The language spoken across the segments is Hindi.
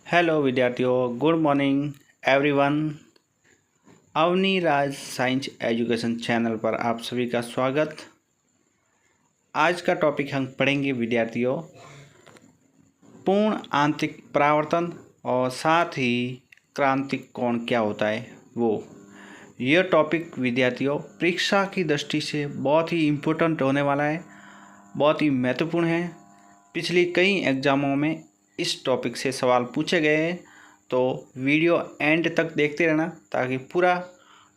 हेलो विद्यार्थियों, गुड मॉर्निंग एवरीवन। अवनी राज साइंस एजुकेशन चैनल पर आप सभी का स्वागत। आज का टॉपिक हम पढ़ेंगे विद्यार्थियों, पूर्ण आंतरिक परावर्तन और साथ ही क्रांतिक कोण क्या होता है वो। यह टॉपिक विद्यार्थियों परीक्षा की दृष्टि से बहुत ही इम्पोर्टेंट होने वाला है, बहुत ही महत्वपूर्ण है। पिछली कई एग्ज़ामों में इस टॉपिक से सवाल पूछे गए हैं, तो वीडियो एंड तक देखते रहना ताकि पूरा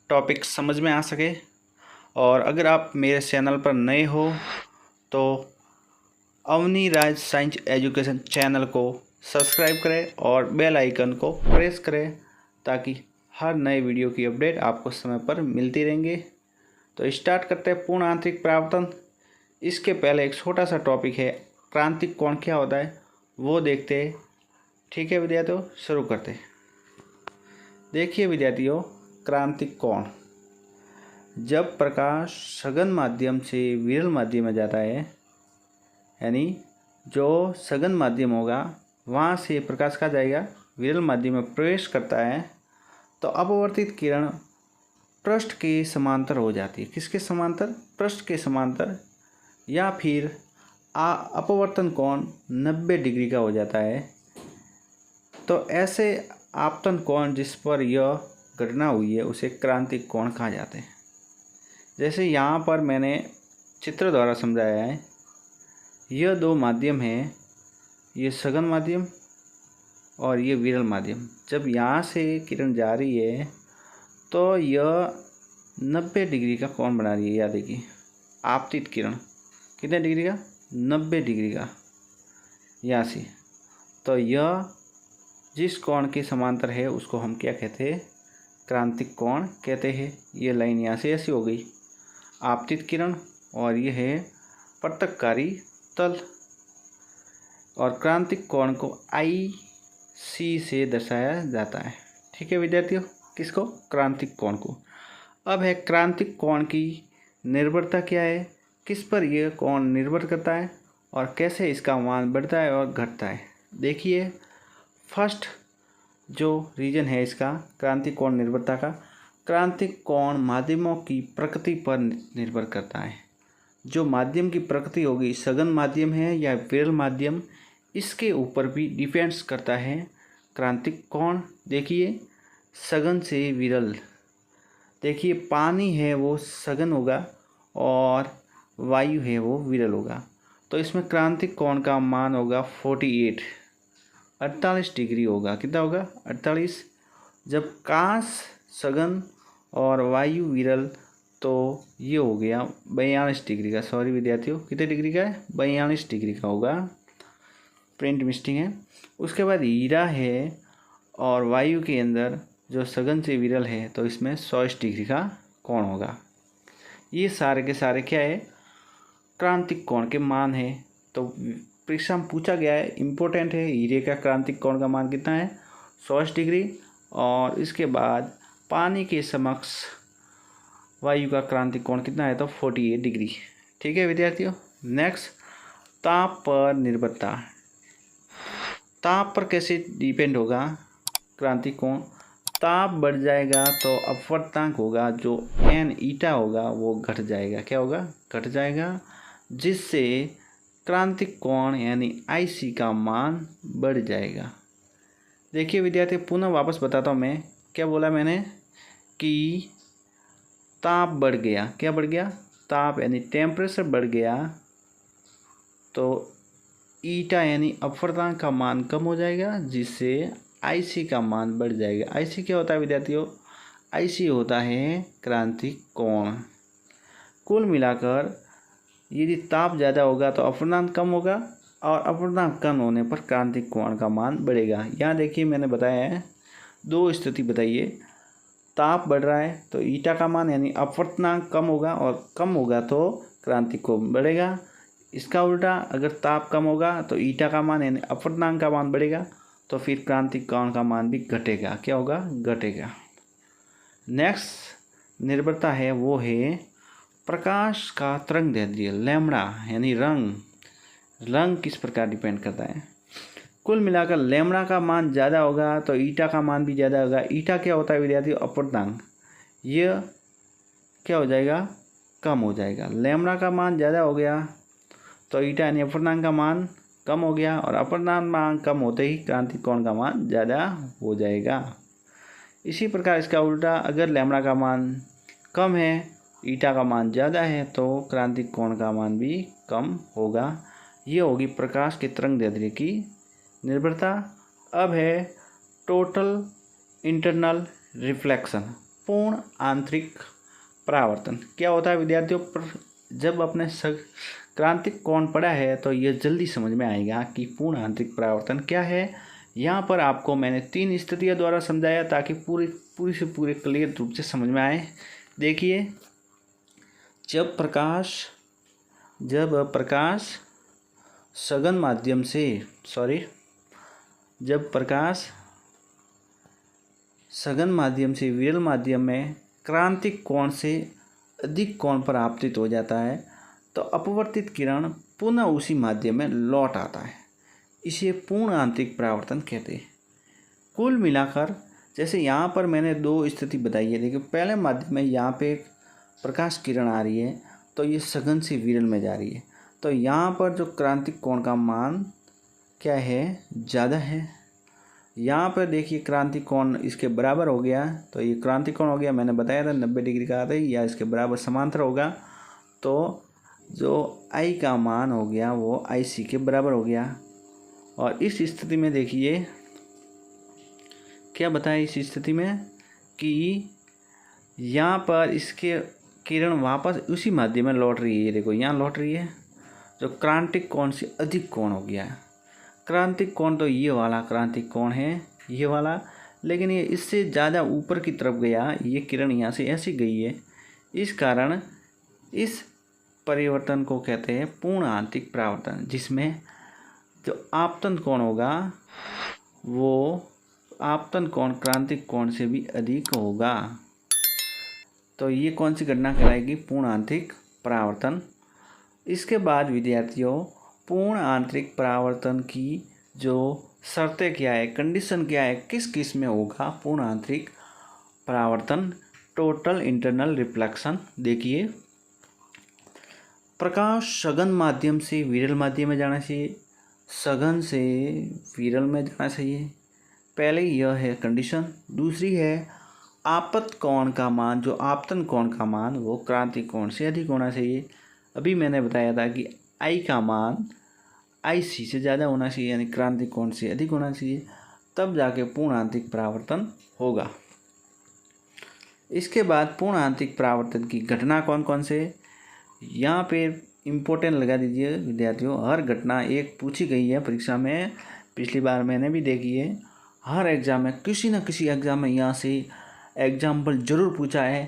टॉपिक समझ में आ सके। और अगर आप मेरे चैनल पर नए हो तो अवनी राज साइंस एजुकेशन चैनल को सब्सक्राइब करें और बेल आइकन को प्रेस करें ताकि हर नए वीडियो की अपडेट आपको समय पर मिलती रहेंगे। तो स्टार्ट करते हैं पूर्ण आंतरिक परावर्तन। इसके पहले एक छोटा सा टॉपिक है, क्रांतिक कोण क्या होता है वो देखते हैं। ठीक है विद्यार्थियों, शुरू करते हैं। देखिए विद्यार्थियों, क्रांतिक कोण, जब प्रकाश सघन माध्यम से विरल माध्यम में जाता है, यानी जो सघन माध्यम होगा वहाँ से प्रकाश कहाँ जाएगा, विरल माध्यम में प्रवेश करता है, तो अपवर्तित किरण पृष्ठ के समांतर हो जाती है। किसके समांतर? पृष्ठ के समांतर। या फिर अपवर्तन कोण 90 डिग्री का हो जाता है। तो ऐसे आपतन कोण जिस पर यह घटना हुई है उसे क्रांतिक कोण कहा जाते हैं। जैसे यहाँ पर मैंने चित्र द्वारा समझाया है, यह दो माध्यम हैं, ये सघन माध्यम और ये विरल माध्यम। जब यहाँ से किरण जा रही है तो यह 90 डिग्री का कोण बना रही है। याद देखिए, आपतित किरण कितने डिग्री का? 90 डिग्री का यहाँ से। तो यह जिस कोण के समांतर है उसको हम क्या कहते हैं? क्रांतिक कोण कहते हैं। ये लाइन यहाँ से ऐसी हो गई, आपतित किरण, और यह है पृथक्कारी तल। और क्रांतिक कोण को IC से दर्शाया जाता है। ठीक है विद्यार्थियों, किसको? क्रांतिक कोण को। अब है क्रांतिक कोण की निर्भरता क्या है, किस पर यह कोण निर्भर करता है और कैसे इसका मान बढ़ता है और घटता है। देखिए, फर्स्ट जो रीजन है इसका क्रांतिक कोण निर्भरता का, क्रांतिक कोण माध्यमों की प्रकृति पर निर्भर करता है। जो माध्यम की प्रकृति होगी, सघन माध्यम है या विरल माध्यम, इसके ऊपर भी डिपेंड्स करता है क्रांतिक कोण। देखिए, सघन से विरल, देखिए पानी है वो सघन होगा और वायु है वो विरल होगा। तो इसमें क्रांतिक कोण का मान होगा 48 डिग्री होगा। कितना होगा? 48। जब कांस सघन और वायु विरल तो ये हो गया 42 डिग्री का। सॉरी विद्यार्थियों, कितने डिग्री का है? 42 डिग्री का होगा। प्रिंट मिस्टेक है। उसके बाद हीरा है और वायु के अंदर जो सघन से विरल है तो इसमें 100 डिग्री का कोण होगा। ये सारे के सारे क्या है? क्रांतिक कोण के मान है। तो परीक्षा में पूछा गया है, इम्पोर्टेंट है। हीरे का क्रांतिक कोण का मान कितना है? 100 डिग्री। और इसके बाद पानी के समक्ष वायु का क्रांतिक कोण कितना है? तो 48 डिग्री। ठीक है विद्यार्थियों। नेक्स्ट, ताप पर निर्भरता। ताप पर कैसे डिपेंड होगा क्रांतिक कोण? ताप बढ़ जाएगा तो अपवर्तनांक होगा जो n ईटा होगा वो घट जाएगा। क्या होगा? घट जाएगा, जिससे क्रांतिक कोण यानी IC का मान बढ़ जाएगा। देखिए विद्यार्थी, पुनः वापस बताता हूँ मैं, क्या बोला मैंने कि ताप बढ़ गया। क्या बढ़ गया? ताप यानी टेम्परेचर बढ़ गया तो ईटा यानी अपवर्तनांक का मान कम हो जाएगा, जिससे IC का मान बढ़ जाएगा। IC क्या होता है विद्यार्थियों? IC होता है क्रांतिक कोण। कुल मिलाकर यदि ताप ज़्यादा होगा तो अपवर्तनांक कम होगा और अपवर्तनांक कम होने पर क्रांतिक कोण का मान बढ़ेगा। यहाँ देखिए, मैंने बताया है दो स्थिति बताइए। ताप बढ़ रहा है तो ईटा का मान यानी अपवर्तनांक कम होगा, और कम होगा तो क्रांतिक कोण बढ़ेगा। इसका उल्टा, अगर ताप कम होगा तो ईटा का मान यानी अपवर्तनांक का मान बढ़ेगा, तो फिर क्रांतिक कोण का मान भी घटेगा। क्या होगा? घटेगा। नेक्स्ट निर्भरता है वो है प्रकाश का तरंगदैर्ध्य लैम्बडा, यानी रंग किस प्रकार डिपेंड करता है। कुल मिलाकर लैम्ब्डा का मान ज़्यादा होगा तो ईटा का मान भी ज़्यादा होगा। ईटा क्या होता है विद्यार्थियों? अपूर्णांक। यह क्या हो जाएगा? कम हो जाएगा। लैम्ब्डा का मान ज़्यादा हो गया तो ईटा यानी अपूर्णांक का मान कम हो गया, और अपूर्णांक मान कम होते ही क्रांतिक कोण का मान ज़्यादा हो जाएगा। इसी प्रकार इसका उल्टा, अगर लैम्ब्डा का मान कम है, ईटा का मान ज़्यादा है, तो क्रांतिक कोण का मान भी कम होगा। ये होगी प्रकाश के तरंग दैर्ध्य की निर्भरता। अब है टोटल इंटरनल रिफ्लेक्शन, पूर्ण आंतरिक परावर्तन। क्या होता है विद्यार्थियों? जब अपने क्रांतिक कोण पढ़ा है तो यह जल्दी समझ में आएगा कि पूर्ण आंतरिक परावर्तन क्या है। यहाँ पर आपको मैंने 3 स्थितियों द्वारा समझाया ताकि पूरी से पूरे क्लियर रूप से समझ में आए। देखिए, जब प्रकाश सघन माध्यम से विरल माध्यम में क्रांतिक कोण से अधिक कोण पर आपतित हो जाता है तो अपवर्तित किरण पुनः उसी माध्यम में लौट आता है। इसे पूर्ण आंतरिक परावर्तन कहते हैं। कुल मिलाकर जैसे यहाँ पर मैंने 2 स्थिति बताई है। देखिए, पहले माध्यम में यहाँ पे एक प्रकाश किरण आ रही है तो ये सघन से विरल में जा रही है, तो यहाँ पर जो क्रांतिक कोण का मान क्या है? ज़्यादा है। यहाँ पर देखिए क्रांतिक कोण इसके बराबर हो गया, तो ये क्रांतिक कोण हो गया, मैंने बताया था 90 डिग्री का आता है, या इसके बराबर समांतर होगा, तो जो आई का मान हो गया वो आई सी के बराबर हो गया। और इस स्थिति में देखिए क्या बताया इस स्थिति में कि यहाँ पर इसके किरण वापस उसी माध्यम में लौट रही है। ये देखो यहाँ लौट रही है, जो क्रांतिक कोण से अधिक कोण हो गया है। क्रांतिक कोण तो ये वाला क्रांतिक कोण है, ये वाला, लेकिन ये इससे ज़्यादा ऊपर की तरफ गया, ये किरण यहाँ से ऐसी गई है। इस कारण इस परिवर्तन को कहते हैं पूर्ण आंतरिक परावर्तन, जिसमें जो आपतन कोण होगा वो आपतन कोण क्रांतिक कोण से भी अधिक होगा। तो ये कौन सी घटना कहलाएगी? पूर्ण आंतरिक परावर्तन। इसके बाद विद्यार्थियों, पूर्ण आंतरिक परावर्तन की जो शर्तें क्या है, कंडीशन क्या है, किस किस में होगा पूर्ण आंतरिक परावर्तन? Total internal reflection. देखिए, प्रकाश सघन माध्यम से विरल माध्यम में जाना चाहिए, सघन से विरल में जाना चाहिए। पहले यह है कंडीशन। दूसरी है आपत कोण का मान, जो आपतन कोण का मान वो क्रांतिक कोण से अधिक होना चाहिए। अभी मैंने बताया था कि आई का मान आई सी से ज़्यादा होना चाहिए, यानी क्रांतिक कोण से अधिक होना चाहिए, तब जाके पूर्ण आंतरिक परावर्तन होगा। इसके बाद पूर्ण आंतरिक परावर्तन की घटना कौन कौन से? यहाँ पे इम्पोर्टेंट लगा दीजिए विद्यार्थियों, हर घटना एक पूछी गई है परीक्षा में, पिछली बार मैंने भी देखी है। हर एग्ज़ाम में किसी न किसी एग्ज़ाम में यहाँ से एग्जाम्पल जरूर पूछा है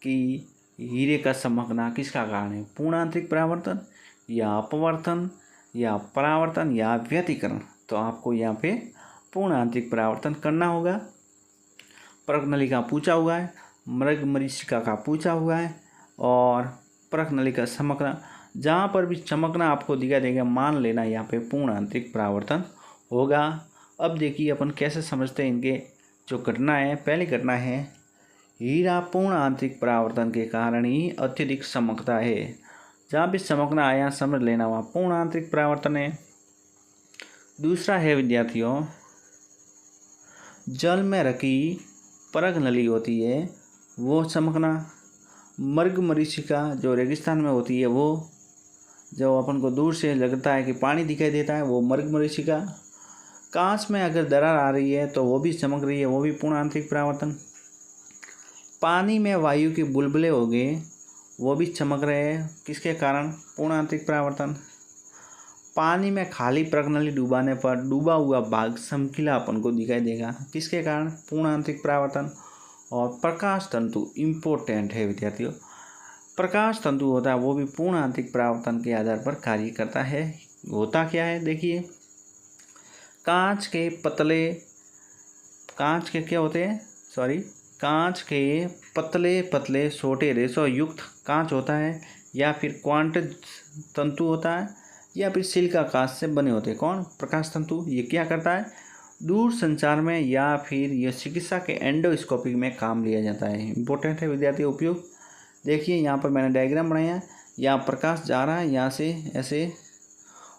कि हीरे का चमकना किसका कारण है? पूर्ण आंतरिक परावर्तन या अपवर्तन या परावर्तन या व्यतिकरण? तो आपको यहाँ पे पूर्ण आंतरिक परावर्तन करना होगा। परख का पूछा हुआ है, मृग मरीचिका का पूछा हुआ है, और परख का चमकना, जहाँ पर भी चमकना आपको दिखा देगा मान लेना यहाँ पे पूर्ण आंतरिक परावर्तन होगा। अब देखिए अपन कैसे समझते हैं इनके जो घटना है। पहली घटना है, हीरा पूर्ण आंतरिक परावर्तन के कारण ही अत्यधिक चमकता है। जहाँ भी चमकना आया समझ लेना वहाँ पूर्ण आंतरिक परावर्तन है। दूसरा है विद्यार्थियों, जल में रखी परख नली होती है वो चमकना। मृग मरीचिका जो रेगिस्तान में होती है, वो जो अपन को दूर से लगता है कि पानी दिखाई देता है, वो मृग मरीचिका। कांच में अगर दरार आ रही है तो वो भी चमक रही है, वो भी पूर्ण आंतरिक परावर्तन। पानी में वायु के बुलबुले हो गए, वो भी चमक रहे हैं, किसके कारण? पूर्ण आंतरिक परावर्तन। पानी में खाली प्रज्ञानली डुबाने पर डूबा हुआ भाग चमकीला अपन को दिखाई देगा, किसके कारण? पूर्ण आंतरिक परावर्तन। और प्रकाश तंतु इम्पोर्टेंट है विद्यार्थियों, प्रकाश तंतु होता है वो भी पूर्ण आंतरिक परावर्तन के आधार पर कार्य करता है। होता क्या है देखिए, कांच के पतले पतले छोटे रेशों युक्त कांच होता है, या फिर क्वांटज तंतु होता है, या फिर सिल्क आकाश से बने होते हैं। कौन? प्रकाश तंतु। ये क्या करता है? दूर संचार में या फिर यह चिकित्सा के एंडोस्कोपी में काम लिया जाता है। इंपॉर्टेंट है विद्यार्थियों, उपयोग। देखिए यहाँ पर मैंने डायग्राम बनाया है। यहाँ प्रकाश जा रहा है यहाँ से ऐसे,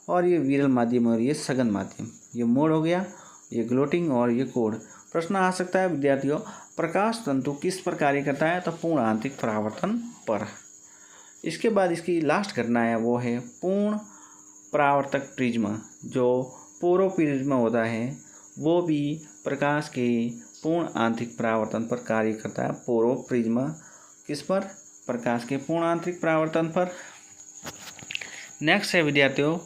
और ये विरल माध्यम और ये सघन माध्यम। ये मोड हो गया, ये ग्लोटिंग और ये कोड। प्रश्न आ सकता है विद्यार्थियों, प्रकाश तंतु किस पर कार्य करता है? तो पूर्ण आंतरिक परावर्तन पर। इसके बाद इसकी लास्ट घटना है वो है पूर्ण परावर्तक प्रिज्म। जो पोरो प्रिज्म होता है वो भी प्रकाश के पूर्ण आंतरिक परावर्तन पर कार्य करता है। पोरो प्रिज्म किस पर? प्रकाश के पूर्ण आंतरिक परावर्तन पर। नेक्स्ट है विद्यार्थियों,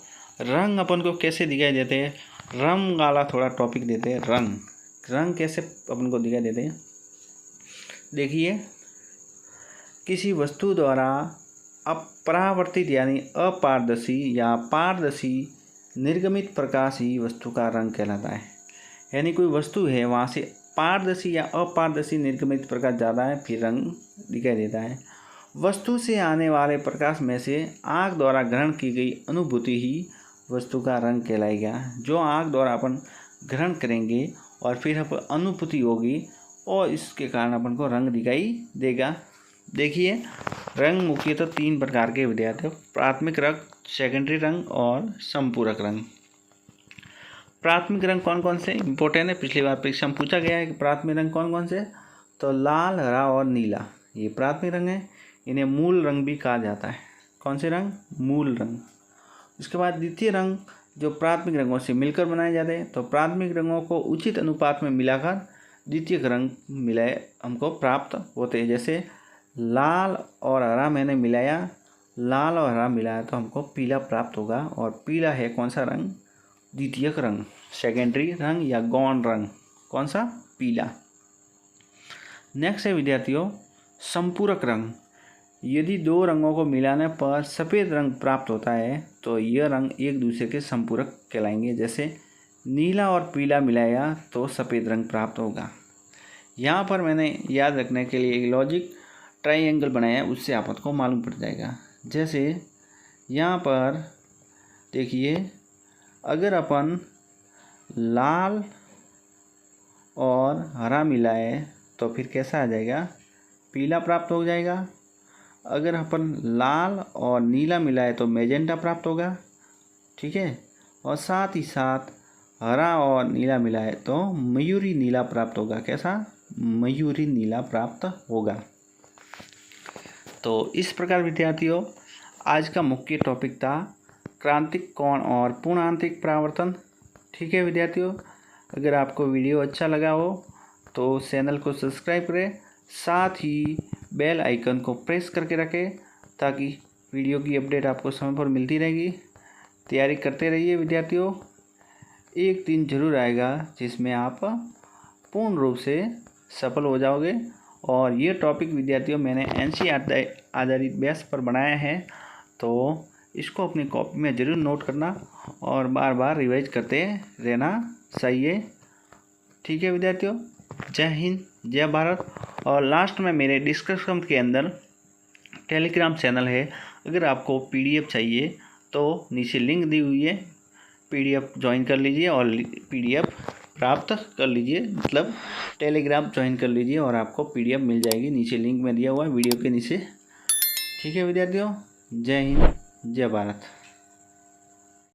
रंग अपन को कैसे दिखाई देते हैं? रंग वाला थोड़ा टॉपिक देते हैं। रंग कैसे अपन को दिखाई देते हैं? देखिए, किसी वस्तु द्वारा अपरावर्तित यानी अपारदर्शी या पारदर्शी निर्गमित प्रकाश ही वस्तु का रंग कहलाता है। यानी कोई वस्तु है वहाँ से पारदर्शी या अपारदर्शी निर्गमित प्रकाश ज़्यादा है, फिर रंग दिखाई देता है। वस्तु से आने वाले प्रकाश में से आँख द्वारा ग्रहण की गई अनुभूति ही वस्तु का रंग कहलाएगा। जो आँख द्वारा अपन ग्रहण करेंगे और फिर अपन अनुभूति होगी और इसके कारण अपन को रंग दिखाई देगा। देखिए, रंग मुख्यतः 3 प्रकार के विद्यार्थियों: प्राथमिक रंग, सेकेंडरी रंग और संपूरक रंग। प्राथमिक रंग कौन कौन से? इंपॉर्टेंट है, पिछली बार परीक्षा में पूछा गया है कि प्राथमिक रंग कौन कौन से? तो लाल, हरा और नीला, ये प्राथमिक रंग है। इन्हें मूल रंग भी कहा जाता है। कौन से रंग? मूल रंग। उसके बाद द्वितीय रंग जो प्राथमिक रंगों से मिलकर बनाए जाते हैं। तो प्राथमिक रंगों को उचित अनुपात में मिलाकर द्वितीय रंग मिलाए हमको प्राप्त होते हैं। जैसे लाल और हरा मैंने मिलाया, लाल और हरा मिलाया तो हमको पीला प्राप्त होगा, और पीला है कौन सा रंग? द्वितीयक रंग, सेकेंडरी रंग या गौण रंग। कौन सा? पीला। नेक्स्ट है विद्यार्थियों, संपूरक रंग। यदि 2 रंगों को मिलाने पर सफ़ेद रंग प्राप्त होता है तो यह रंग एक दूसरे के संपूरक कहलाएंगे। जैसे नीला और पीला मिलाया तो सफ़ेद रंग प्राप्त होगा। यहाँ पर मैंने याद रखने के लिए एक लॉजिक ट्राइंगल बनाया है, उससे आपको मालूम पड़ जाएगा। जैसे यहाँ पर देखिए, अगर अपन लाल और हरा मिलाए तो फिर कैसा आ जाएगा? पीला प्राप्त हो जाएगा। अगर अपन लाल और नीला मिलाए तो मैजेंटा प्राप्त होगा, ठीक है। और साथ ही साथ हरा और नीला मिलाए तो मयूरी नीला प्राप्त होगा। कैसा? मयूरी नीला प्राप्त होगा। तो इस प्रकार विद्यार्थियों, आज का मुख्य टॉपिक था क्रांतिक कोण और पूर्ण आंतरिक परावर्तन। ठीक है विद्यार्थियों, अगर आपको वीडियो अच्छा लगा हो तो चैनल को सब्सक्राइब करें, साथ ही बेल आइकन को प्रेस करके रखें ताकि वीडियो की अपडेट आपको समय पर मिलती रहेगी। तैयारी करते रहिए विद्यार्थियों, एक दिन जरूर आएगा जिसमें आप पूर्ण रूप से सफल हो जाओगे। और ये टॉपिक विद्यार्थियों मैंने NCERT आधारित बेस पर बनाया है, तो इसको अपनी कॉपी में ज़रूर नोट करना और बार बार रिवाइज करते रहना चाहिए। ठीक है विद्यार्थियों, जय हिंद, जय भारत। और लास्ट में मेरे डिस्क्रिप्शन के अंदर टेलीग्राम चैनल है, अगर आपको PDF चाहिए तो नीचे लिंक दी हुई है, PDF ज्वाइन कर लीजिए और PDF प्राप्त कर लीजिए, मतलब टेलीग्राम ज्वाइन कर लीजिए और आपको PDF मिल जाएगी। नीचे लिंक में दिया हुआ है वीडियो के नीचे। ठीक है विद्यार्थियों, जय हिंद, जय भारत।